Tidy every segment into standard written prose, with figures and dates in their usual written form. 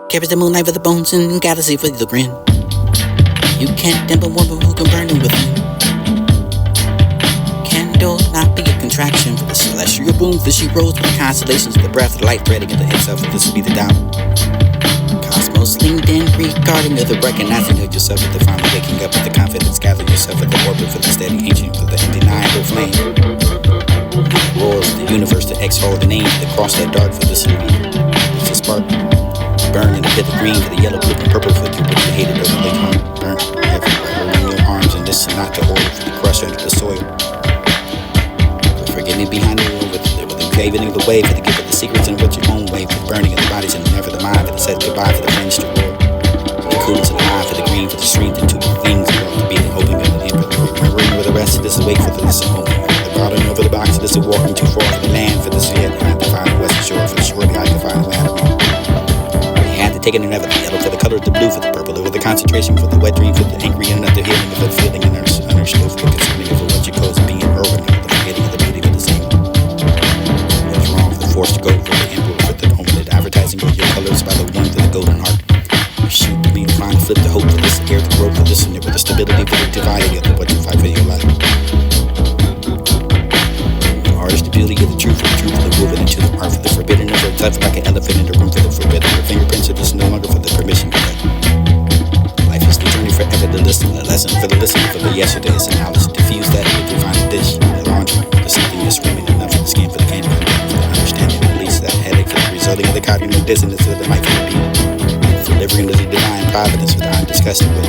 Carries the moonlight for the bones and galaxy for the grin. You can't damp a woman who can burn you within. Candle not be a contraction for the celestial boom, for she rose with the constellations of the breath of life threading into itself, and this will be the doubt. Cosmos leaned in, regarding of the recognizing of yourself with the finally waking up with the confidence, gather yourself at the orbit for the steady ancient, for the undeniable flame. Roars the universe to exhale the name, to cross that dark for the city. It's a spark. Burn in the pit of green for the yellow, blue, and purple for you, but you hated over the home. Burn everywhere, holding your arms, and this is not the order for the crush under the soil. But forgetting behind the wall with the paving the way for the gift of the secrets and what your own way for the burning of the bodies and never the mind for the said goodbye for the friends to war. For the coolness of the eye, for the green, for the streams, and two things about to be the hoping of the emperor. Remembering with the rest of this awake for this hoping. The garden over the box, this is walking too far for the land, for this yet I have to find the western shore, for the surely I can find the land of me. Taking another the yellow for the color of the blue for the purple over the concentration for the wet dream for the angry and another healing for the feeling and understood for the consuming for what you call being urban for the forgetting of the beauty for the same. What's wrong for the force to go for the emperor for the omitted advertising for your colors by the one for the golden heart. Shoot to be the find flip the hope for this air the growth for this and for the stability for the dividing of what you fight for your life. The art is the beauty of the truth of the woven into the art for the forbidden of the touch like an elephant in the room for the forbidden. The fingerprints of this no longer for the permission for that. Life is the journey forever, the lesson for the listener for the yesterday's analysis. Diffuse that with divine dish, the laundry, the something you're screaming enough for the skin for the pain, for the understanding, release that headache for the resulting of the cognitive dissonance of the mic for the beat. For delivering of the divine providence for the undiscussed with.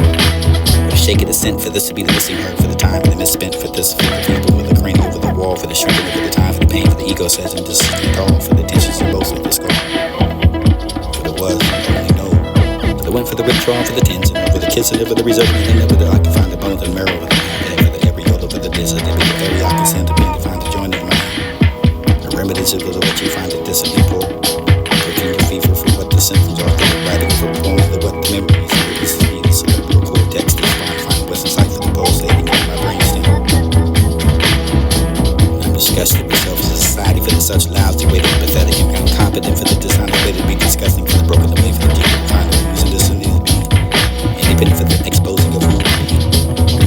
For the shake of the scent for this to be the missing heard for the time for the misspent for this for the people with the crane over the wall for the shrinking over the time for the pain for the ego says and this is the call for the tensions and both of this goal. For the was only know. For the went for the withdrawal for the tens and over the kiss and over the reserve and over the I can find the bones and marrow with the for the every yoke over the dis of the very I can send to be to find the joint of mind. The remedies of the what you find it this and import. Taking the fever for what the symptoms are for the writing for poems the what the memories for this is the cerebral cortex to find what's inside for the pulsating in my brainstem. I'm disgusted with myself as a society for the such lousy way to be pathetic and incompetent for the dishonest way to be disgusting for the broken away for the deep and final using this and to be independent for the exposing of who to be.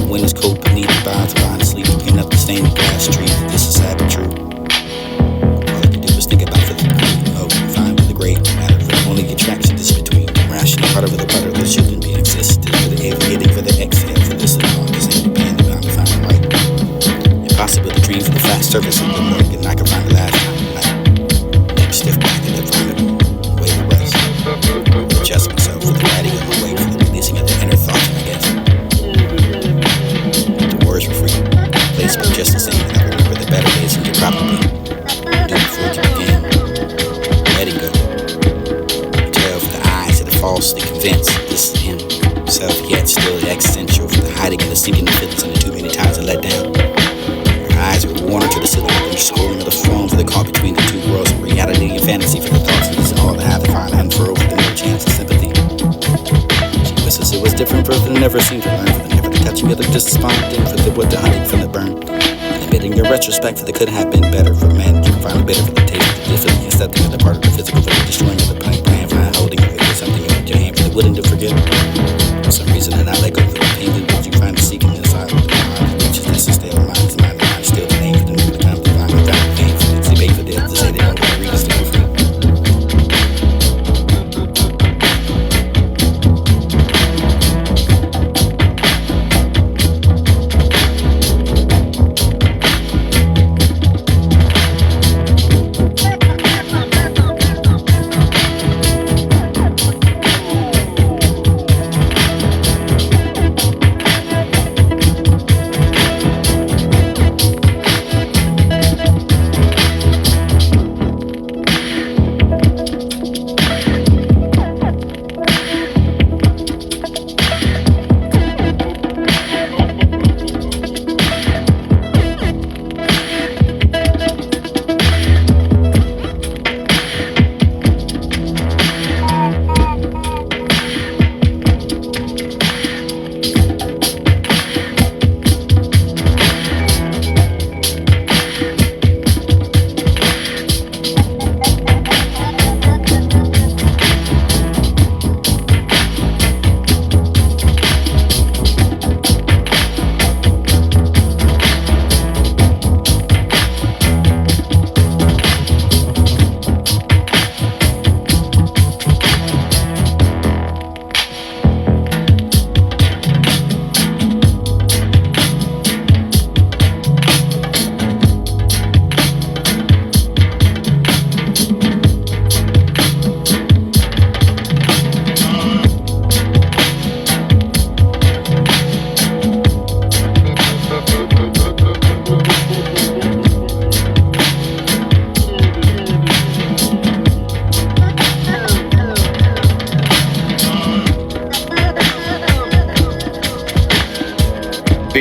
When it's cold beneath the bounds of honestly picking up the stained glass tree. This is sad but true. All I can do is think about for the of fine for the great matter for the only attraction is between the rational part of the butter that shouldn't be existed for the aviating for the exhale for this and all this independent I'm finding right. Impossible to dream for the fast surface of the work and I can find the last time like stiff back and then find a way to rest. Adjust myself for the writing of my way for the releasing of the inner thoughts I guess. The words were free. Place were just the same and I remember the better days and you probably do before you begin. Letting go. Tell for the eyes of the falsely convinced this is him. Self yet still existential for the hiding and the sinking the feelings and the too many times I let down. Her eyes were worn to the ceiling and scrolling of the throne for the call between the two worlds of reality and fantasy for the thoughts and this and all that have to find unfurled with no chance of sympathy. She wishes it was different for the never seemed to learn for the never the touching of the despondent for the wood the hunting from the burn. And admitting your retrospect for the could have been better for men. You can find a better for the taste of the different accepting of the part of the physical for the destroying of the plan for holding of it for something in your hand for the willing to forget. For some reason and I let go of the pain that you find seeking inside of the mind which is this is still mind is mind still the name for the new time to find the pain for the debate for the to say they don't agree to stay free.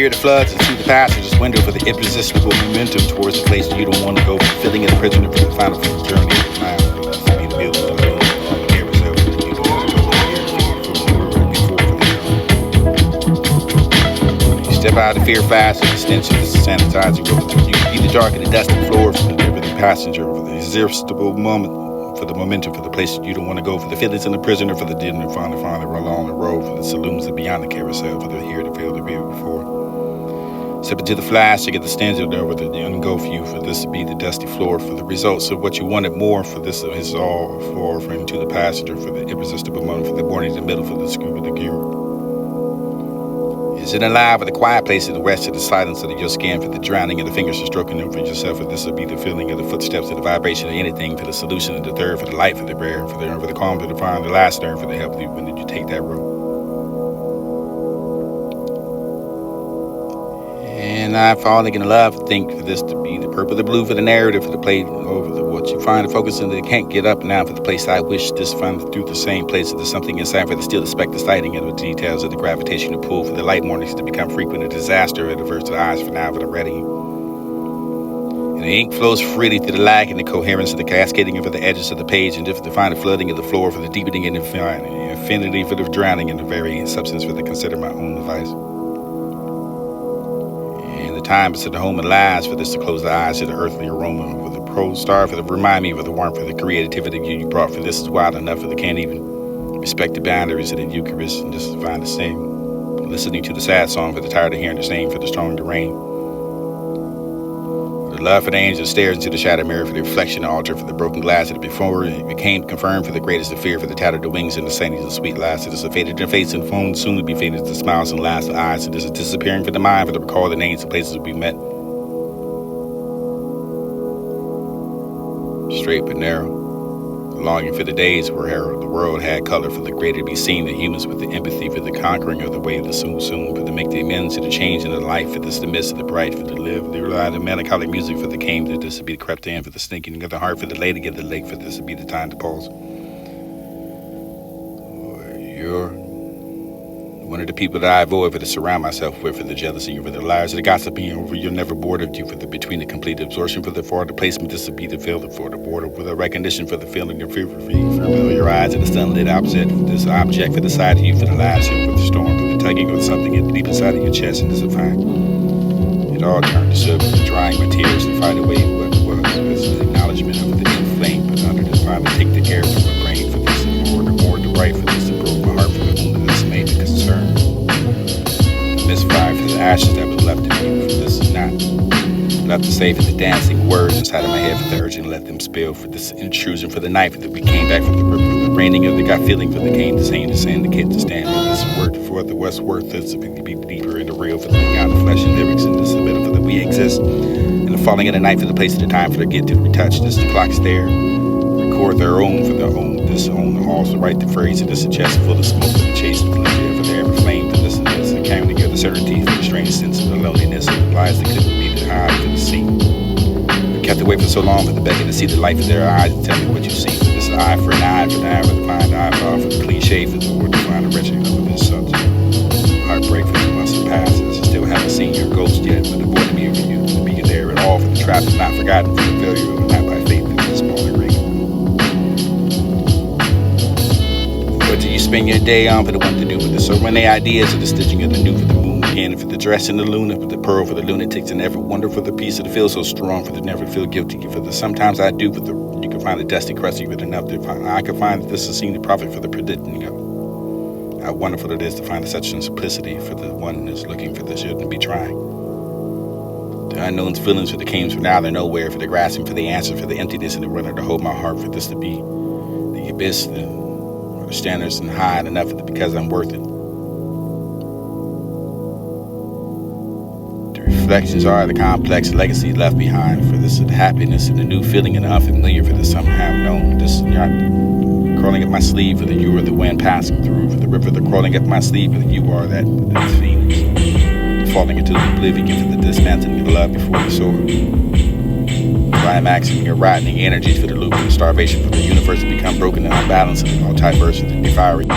fear that floods into the passenger's window for the irresistible momentum towards the place you don't want to go, filling in the prisoner for the final journey of the time. Be the building of the building, the air reserve, you don't want to go there. You step out of fear fast, and the stench of the sanitizer goes through you. Be the dark and the dusty floor for the passenger, for the irresistible moment, for the momentum, for the places you don't want to go, for the feelings in the prisoner, for the dinner, finally along the road, for the saloons that beyond the carousel, for the here to feel the view before. Step into the flash to get the stanza over the engulf you, for this to be the dusty floor, for the results of what you wanted more, for this is all for into the passenger, for the irresistible moment, for the morning in the middle, for the scuba, the gear. Is it alive with the quiet place of the west, of the silence of your skin, for the drowning of the fingers and stroking over yourself, for this will be the feeling of the footsteps of the vibration of anything, for the solution of the third, for the light, for the prayer, for the calm, for the fire, the last turn, for the help you when you take that road. And I falling in love, think for this to be the purple, the blue, for the narrative, for the play over the what you find, the focus, and they can't get up now for the place I wish this find through the same place. There's something inside for the still expect the sighting of the details of the gravitational pull, for the light mornings to become frequent, a disaster at the verse of the eyes for now for the ready. And the ink flows freely through the lag and the coherence of the cascading over the edges of the page, and if to find the flooding of the floor, for the deepening and infinity, for the drowning in the very substance, for the consider my own device. Time is to the home and lies, for this to close the eyes to the earthly aroma, for the pro star, for the remind me of the warmth, for the creativity you brought, for this is wild enough, for the can't even respect the boundaries of the Eucharist, and just to find the same. Listening to the sad song, for the tired of hearing the same, for the strong to rain. For the love for the angel stares into the shattered mirror, for the reflection of the altar, for the broken glass of the before, it became confirmed, for the greatest of fear, for the tattered wings and the saints of sweet laughter, this is faded in face and phone, soon to be faded as the smiles and laughs of eyes, and this is disappearing for the mind, for the recall the names and places we met. Straight but narrow. Longing for the days where the world had color, for the greater to be seen, the humans with the empathy, for the conquering of the way of the soon, for the make the amends to the change in the life, for this the midst of the bright, for the live, the rely the melancholy music, for the came to this to be crept in, for the stinking of the heart, for the lay to get the lake, for this to be the time to pause. You're one of the people that I avoid, for to surround myself with, for the jealousy, for the lies, for the gossiping over. You're never bored of you, for the between the complete absorption, for the forward placement, this will be the field for the border, for the recognition, for the feeling of fear, for your eyes and the sunlit opposite, for this object, for the side of you, for the lies, for the storm, for the tugging of something in deep inside of your chest, and this will find it all turned to silver, drying my tears to fight away what was. This is the acknowledgement of the dim flame, but under this time to take the air from my brain, for this more to write, for this to broke my heart, for the wound that's made the concern. Misfire for the ashes that was left in me, for this is not left to say, for the dancing words inside of my head, for the urging to let them spill, for this intrusion, for the knife that we came back from the river, for the raining of the gut feeling, for the cane to saying to sand the kid to stand in this word, for the what's worth this to be deeper in the real, for the beyond the flesh and lyrics in this middle, for the we exist, and the falling of the night, for the place of the time, for the get to retouch, this the clock's there, record their own, for their own, this own halls, the right to phrase, and this a chest full of smoke, for the chase, for the air, for the ever flame, for this the came together, certainty, for the strange sense of the loneliness of the lies that couldn't be denied, for the scene. Kept away for so long, for the begging to see the light of their eyes and tell me what you see. For this eye for an eye, for the eye for the fine eye, for the cliche, for the word to find a wretched of this subject. Heartbreak for the months that pass, I still haven't seen your ghost yet, but the boy to be with you, to be there at all, for the trap is not forgotten, for the failure of the night by faith in this smaller ring. What do you spend your day on, for the one to do with the so many ideas of the stitching of the new, for the moon again, for the dress in the luna, for the pearl, for the lunatics, and every wonder for the piece of the feel so strong, for the never feel guilty, for the sometimes I do, for the you can find the dusty crusty with enough to find. I can find that this is seen the prophet for the predicting of how wonderful it is to find such simplicity, for the one who's looking for the shouldn't be trying. The unknown's feelings for the cames for now they're nowhere, for the grasping for the answer, for the emptiness and the runner to hold my heart, for this to be the abyss, or the standards and high enough because I'm worth it. Reflections are the complex legacy left behind, for this is the happiness and the new feeling and the unfamiliar, for the somehow known. This is not crawling up my sleeve, for the you are the wind passing through, for the river the crawling up my sleeve, for the you are that phoenix falling into oblivion, for the dismantling of love before the sword. Climaxing your rotting energies for the loop and starvation, for the universe to become broken and unbalanced, and all diverse and devouring.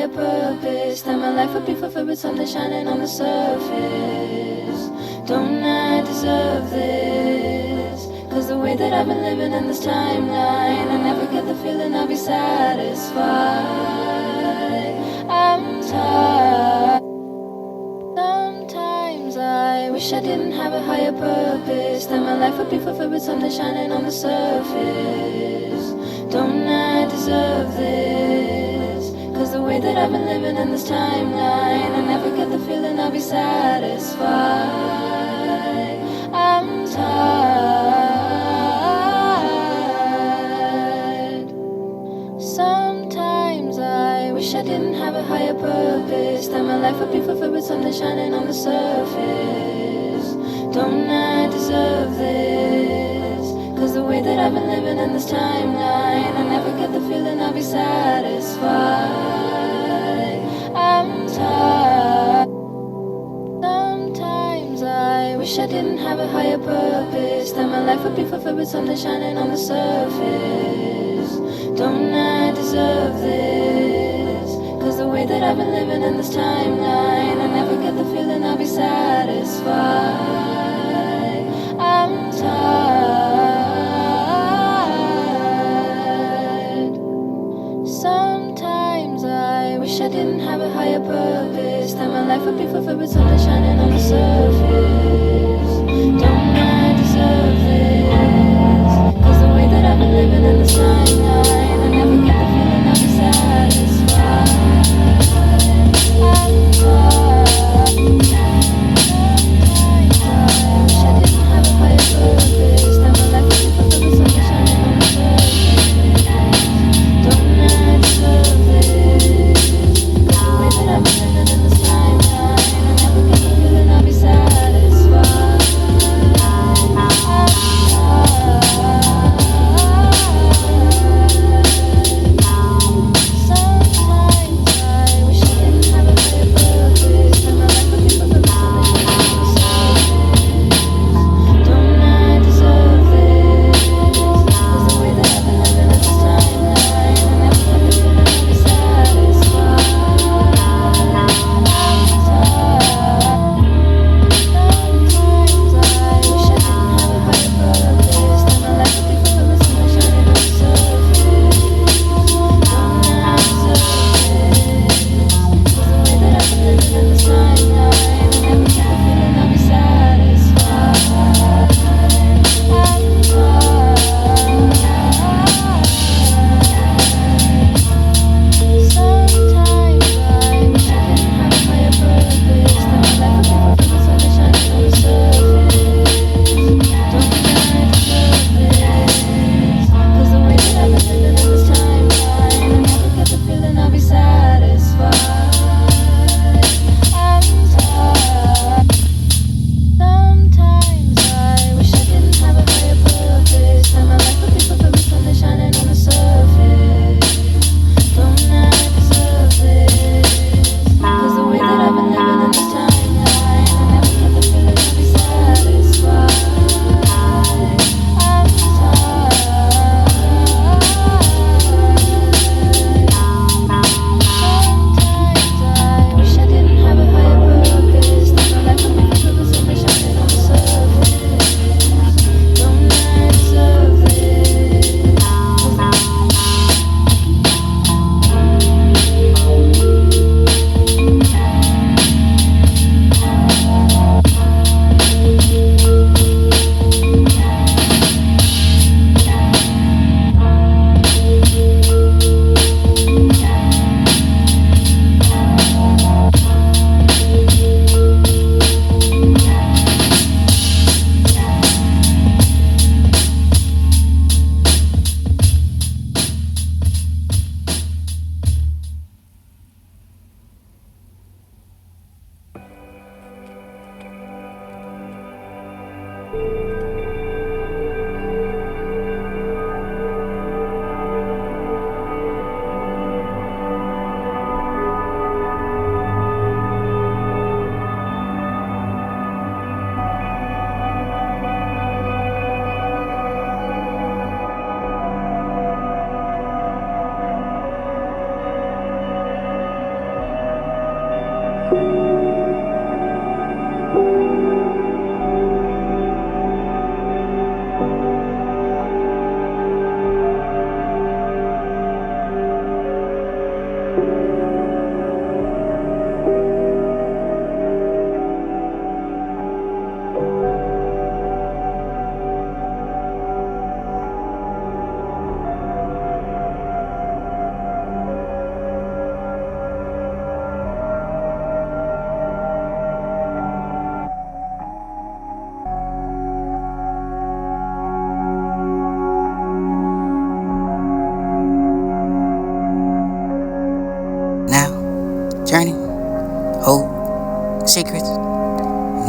higher purpose, that my life would be fulfilled with something shining on the surface. Don't I deserve this? Cause the way that I've been living in this timeline, I never get the feeling I'll be satisfied. I'm tired. Sometimes I wish I didn't have a higher purpose, that my life would be fulfilled with something shining on the surface. Don't I deserve this? Cause the way that I've been living in this timeline, I never get the feeling I'll be satisfied. I'm tired. Sometimes I wish I didn't have a higher purpose, that my life would be fulfilled with something shining on the surface. Don't I deserve this? Cause the way that I've been living in this timeline, I never get the feeling I'll be satisfied. I'm tired. Sometimes I wish I didn't have a higher purpose, that my life would be fulfilled with something shining on the surface. Don't I deserve this? Cause the way that I've been living in this timeline, I never get the feeling I'll be satisfied. I'm tired. Sometimes I wish I didn't have a higher purpose, that my life would be fulfilled with something shining on the surface. Don't I deserve this? Cause the way that I've been living in this timeline, I never get the feeling I'll be satisfied. I'm tired. Sometimes I wish I didn't have a higher purpose.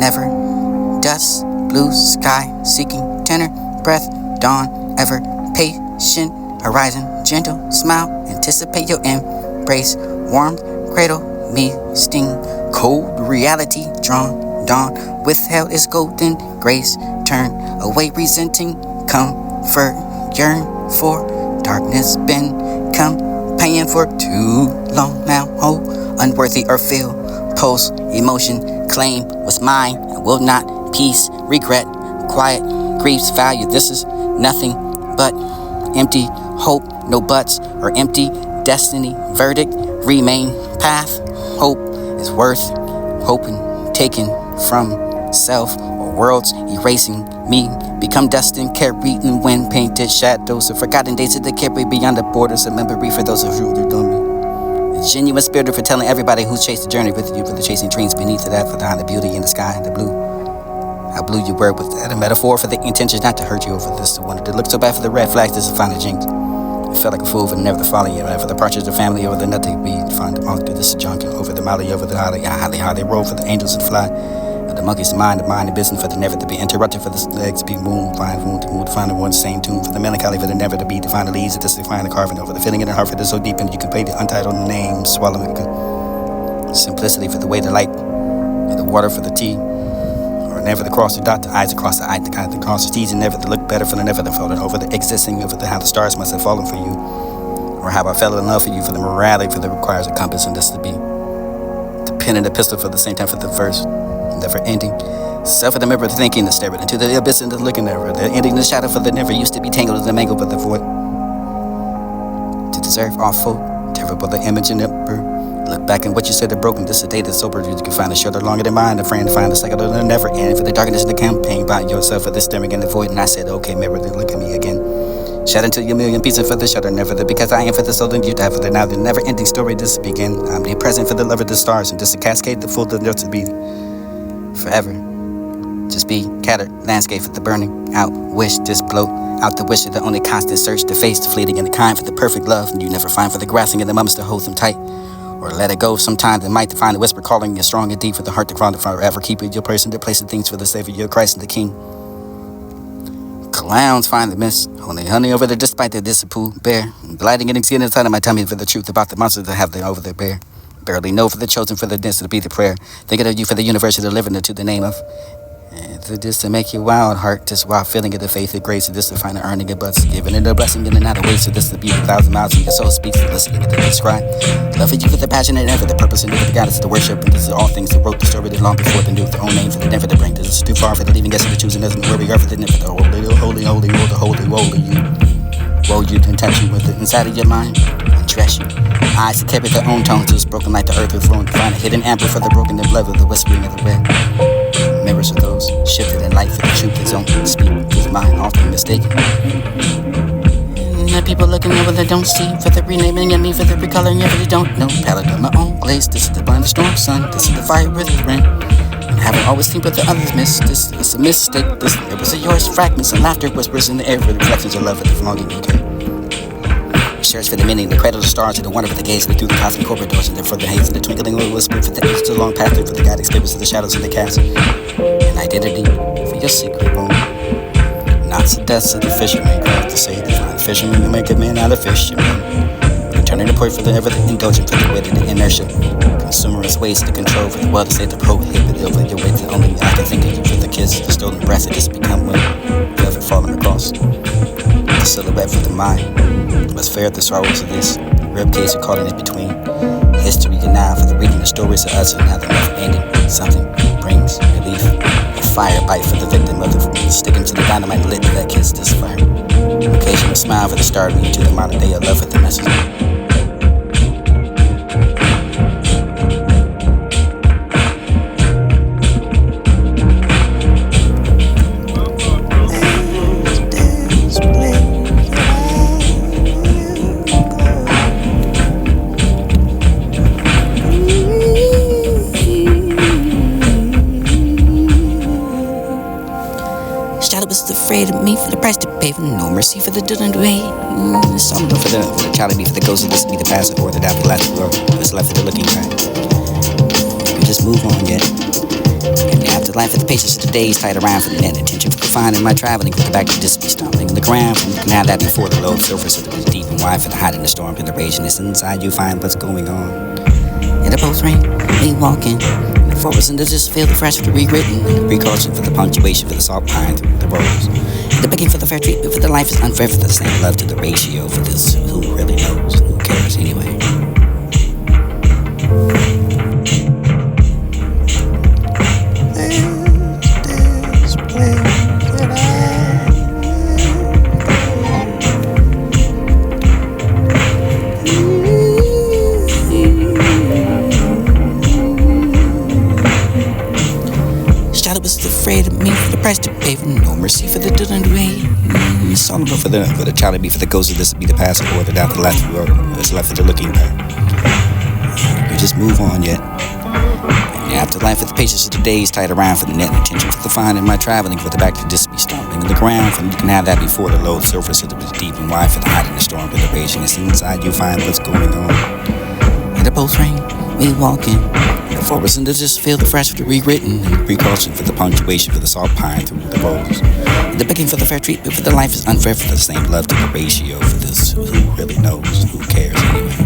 never. Dust, blue sky, seeking tenor, breath, dawn, ever patient, horizon, gentle, smile, anticipate your embrace, warmth, cradle, me, sting, cold, reality, drawn, dawn, withheld is golden grace, turn away, resenting, comfort, yearn for, darkness, been companion for too long now, unworthy or feel, pulse, emotion, claim was mine and will not, peace, regret, quiet, griefs, value, this is nothing but empty hope, no buts or empty destiny, verdict, remain, path, hope is worth hoping, taken from self or worlds, erasing me, become destined, carried in wind, painted shadows of forgotten days that carry beyond the borders of memory for those of you who know me. A genuine spirit for telling everybody who's chased the journey with you, for the chasing dreams beneath that, for the beauty in the sky and the blue. How blue you were with that, a metaphor for the intentions not to hurt you over this, the one that looked so bad for the red flags, this is final jinx. I felt like a fool for never the folly, for the partridge, the family, over the nothing we find the monk through this junk, over the molly, over the holly, how they roll for the angels to fly. The monkey's mind, the business for the never to be interrupted, for the legs to be moved, find wound to move, to find the one same tune, for the melancholy, for the never to be, to find the leaves, to find the carving over the feeling in the heart, for the so deep, and you can play the untitled name, swallow it. Simplicity for the way the light, and the water for the tea. Never to cross the dot, the eyes across the eye, the kind that crosses T's, and never to look better for the never to fall over the existing, over the how the stars must have fallen for you, or how I fell in love for you, for the morality, for the requires a compass and this to be. The pen and the pistol for the same time for the verse, never ending. Self of the mirror, the thinking, the staring into the abyss and the looking never, the ending, the shadow for the never used to be tangled in the mangle but the void. To deserve awful, terrible the image and the look back and what you said that broken. This is a day that's sober. You can find a shoulder longer than mine. A friend find a cycle that'll never end. For the darkness of the campaign, by yourself for the staring in the void. And I said, okay, mirror, then look at me again. Shout into your million pieces for the shutter, never the because I am for the soul and you die for the now. The never ending story. This begin. I'm the present for the love of the stars and just a cascade the full of to be forever. Just be scattered landscape for the burning out wish. Just blow out the wish of the only constant search, the face, the fleeting and the kind for the perfect love. And you never find for the grasping of the moments to hold them tight. Or let it go sometimes, it might find a whisper calling you strong and deep for the heart to crawl to forever. Keep it your person to place the things for the Savior, your Christ and the King. Clowns find the mist, only honey over there despite their disapproval. Bear, delighting in exceeding inside of my tummy for the truth about the monsters that have them over their bear. Barely know for the chosen for the dance to be the prayer. Thinking of you for the universe to deliver to the name of. And this to make you wild heart, just wild feeling of the faith of grace, and this to find the earning of butts, giving it a blessing and not a waste, so this to be 1,000 miles and your soul speaks and listening to the describe. Love for you for the passion and ever the purpose and the goddess the worship, and this is all things that wrote the story that long before the new, their own name for the never to bring. This is too far for the leaving, guessing the choosing doesn't where we are for the never the holy, woe you. Woe you to touch you with it inside of your mind, and dress you. Eyes to carry their own tones, just broken like the earth with flowing. Find a hidden amber for the broken and blood with the whispering of the red. Mirrors of those shifted in light for the truth that's on speak with mine often mistaken. And the people looking over that don't see for the renaming and me for the recoloring of they don't know. Palette of my own glaze, this is the blind storm sun, this is the fire with the rain. And haven't always seen what the others miss, this is a mistake. This it was of yours, fragments and laughter whispers in the air for the reflections of love at the longing you take. Shares for the meaning, the cradle of the stars, and the wonder for the gaze through the cosmic corridors, and for the haze and the twinkling little whisper for the ages, the long path through for the guiding spirits of the shadows of the cast. An identity for your secret room. Not the deaths of the fisherman, God to say the fine fisherman, you make a man out of fisherman. Returning the point for the ever the indulgent for the weight of the inertia. Consumerist ways to control for the world to say the prohibit over your way to only I can think of you for the kiss, the stolen breath, it just become when velvet falling across. The silhouette for the mind. Must fare the sorrows of this rib cage caught in between history and now for the reading the stories of us and now the never ending something brings relief a fire bite for the victim of the sticking to the dynamite lit that kiss this fire occasional smile for the start me to the modern day of love with the message. Afraid of me for the price to pay for no mercy for the didn't way. It's all for the child of me for the ghost of this to be the past or the after last world. It's left for the looking back. You just move on yet. In the afterlife of the patience of the days tied around for the net attention for the finding my traveling for the back to this be stomping the ground from you can have that before the low surface of the deep and wide for the hide in the storm and the raging is inside you find what's going on. In the post ring, we walking. The forwards and the just feel the fresh for the rewritten. Precaution for the punctuation for the salt pine through the roads. The begging for the fair treatment for the life is unfair for the same love to the ratio for this. Who really knows? Who cares anyway? Afraid of me for the price to pay for no mercy for the didn't way. It's all about for the child to be for the ghost of this to be the past or the down to the left or it's left for the looking back. You just move on yet. In the afterlife of the patience of the days tied around for the net and attention for the finding my traveling for the back to just be stomping on the ground from you can have that before the low surface of the deep and wide for the hide in the storm for the raging is inside you find what's going on. In the post ring, we walking. Forwards and to just feel the fresh for the rewritten precaution for the punctuation for the salt pine through the roads. The begging for the fair treatment for the life is unfair for the same love to the ratio for this. Who really knows? Who cares anyway?